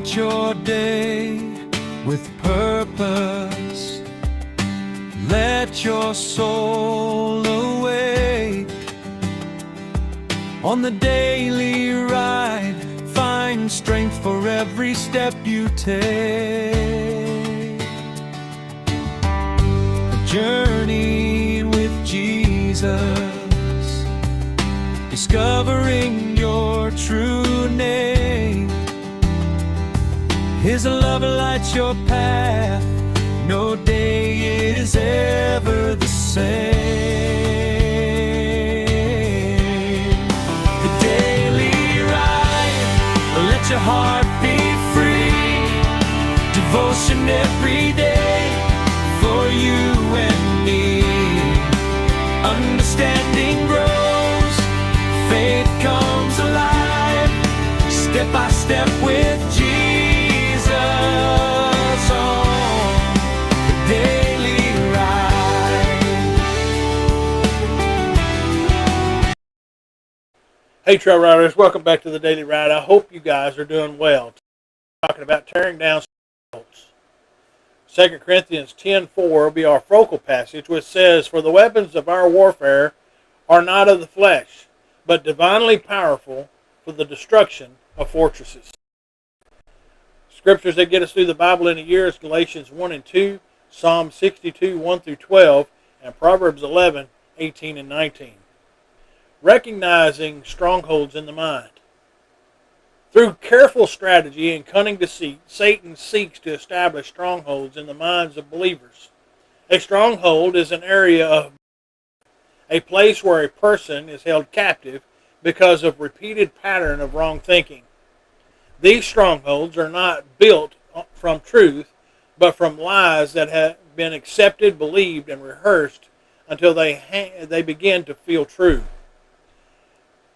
Start your day with purpose. Let your soul awake. On the daily ride, find strength for every step you take. A journey with Jesus, discovering your true name. His love lights your path, no day is ever the same. The daily ride, let your heart be free. Devotion every day for you and me. Understanding grows, faith comes alive, step by step with Jesus. Hey Trail Riders, welcome back to the Daily Ride. I hope you guys are doing well. Talking about tearing down strongholds. 2 Corinthians 10:4 will be our focal passage, which says, "For the weapons of our warfare are not of the flesh, but divinely powerful for the destruction of fortresses." Scriptures that get us through the Bible in a year is Galatians 1 and 2, Psalm 62, 1 through 12, and Proverbs 11, 18 and 19. Recognizing strongholds in the mind. Through careful strategy and cunning deceit, Satan seeks to establish strongholds in the minds of believers. A stronghold is an area of a place where a person is held captive because of repeated pattern of wrong thinking. These strongholds are not built from truth, but from lies that have been accepted, believed, and rehearsed until they begin to feel true.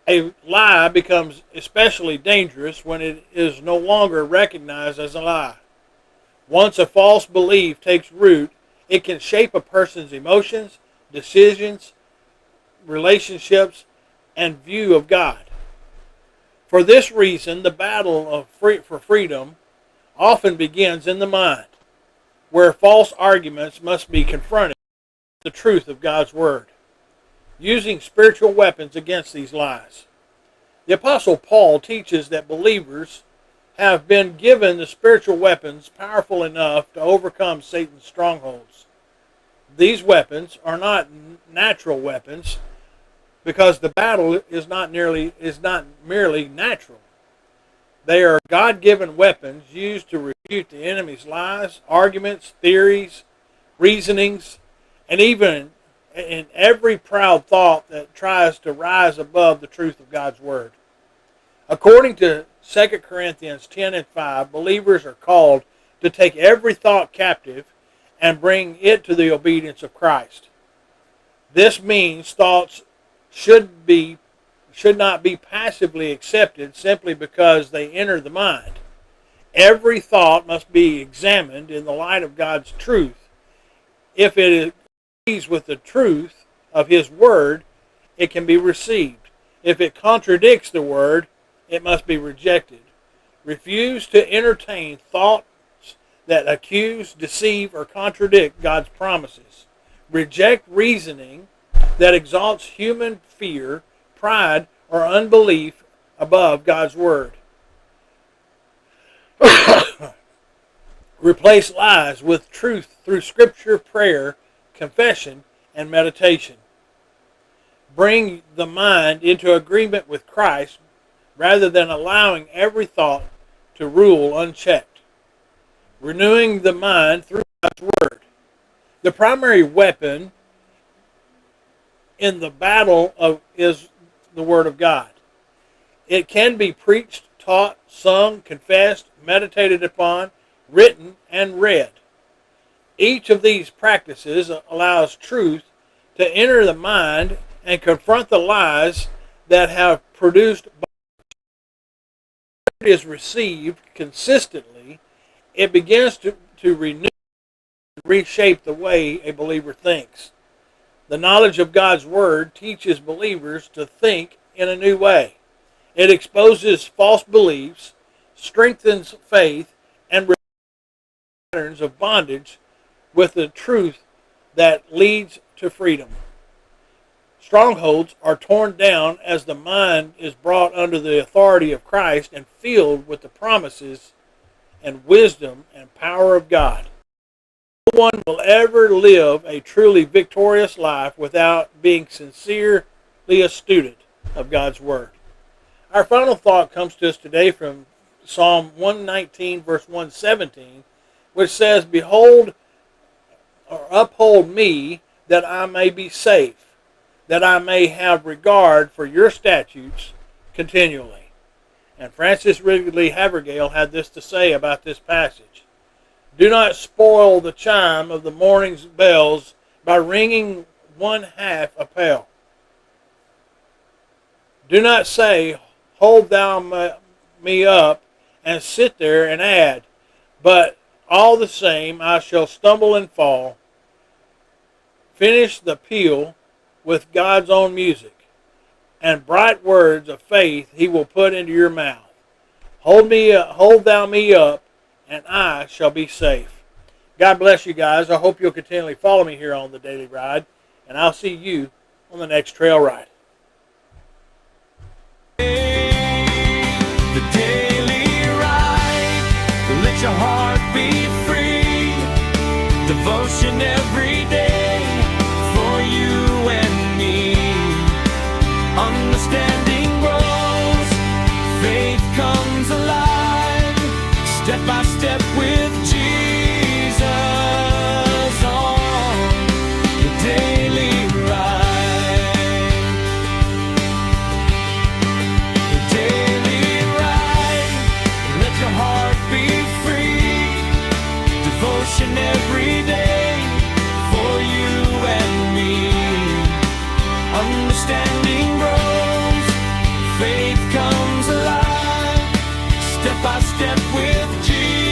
A lie becomes especially dangerous when it is no longer recognized as a lie. Once a false belief takes root, it can shape a person's emotions, decisions, relationships, and view of God. For this reason, the battle for freedom often begins in the mind, where false arguments must be confronted with the truth of God's Word, using spiritual weapons against these lies. The Apostle Paul teaches that believers have been given the spiritual weapons powerful enough to overcome Satan's strongholds. These weapons are not natural weapons because the battle is not merely natural. They are God-given weapons used to refute the enemy's lies, arguments, theories, reasonings, and even in every proud thought that tries to rise above the truth of God's Word. According to 2 Corinthians 10 and 5, believers are called to take every thought captive and bring it to the obedience of Christ. This means thoughts should not be passively accepted simply because they enter the mind. Every thought must be examined in the light of God's truth. If it agrees with the truth of His Word, it can be received. If it contradicts the Word, it must be rejected. Refuse to entertain thoughts that accuse, deceive, or contradict God's promises. Reject reasoning that exalts human fear, pride, or unbelief above God's Word. Replace lies with truth through Scripture, prayer, confession, and meditation. Bring the mind into agreement with Christ rather than allowing every thought to rule unchecked. Renewing the mind through God's Word. The primary weapon in the battle is the Word of God. It can be preached, taught, sung, confessed, meditated upon, written, and read. Each of these practices allows truth to enter the mind and confront the lies that have produced. It is received consistently, it begins to renew and reshape the way a believer thinks. The knowledge of God's Word teaches believers to think in a new way. It exposes false beliefs, strengthens faith, and patterns of bondage with the truth that leads to freedom. Strongholds are torn down as the mind is brought under the authority of Christ and filled with the promises and wisdom and power of God. No one will ever live a truly victorious life without being sincerely a student of God's Word. Our final thought comes to us today from Psalm 119, verse 117, which says, "Behold, or uphold me, that I may be safe, that I may have regard for your statutes continually." And Francis Ridley Havergal had this to say about this passage: "Do not spoil the chime of the morning's bells by ringing one half a bell. Do not say, hold thou me up, and sit there and add, but all the same I shall stumble and fall. Finish the peal with God's own music, and bright words of faith he will put into your mouth. Hold thou me up, and I shall be safe." God bless you guys. I hope you'll continually follow me here on the Daily Ride, and I'll see you on the next trail ride. The Daily Ride. Let your heart be free. Devotion every day for you and me. Understanding grows, faith comes alive, step by step with Jesus on the Daily Ride. The Daily Ride, let your heart be free. Devotion every day for you and me. Understanding grows, faith comes alive, step by step with Jesus.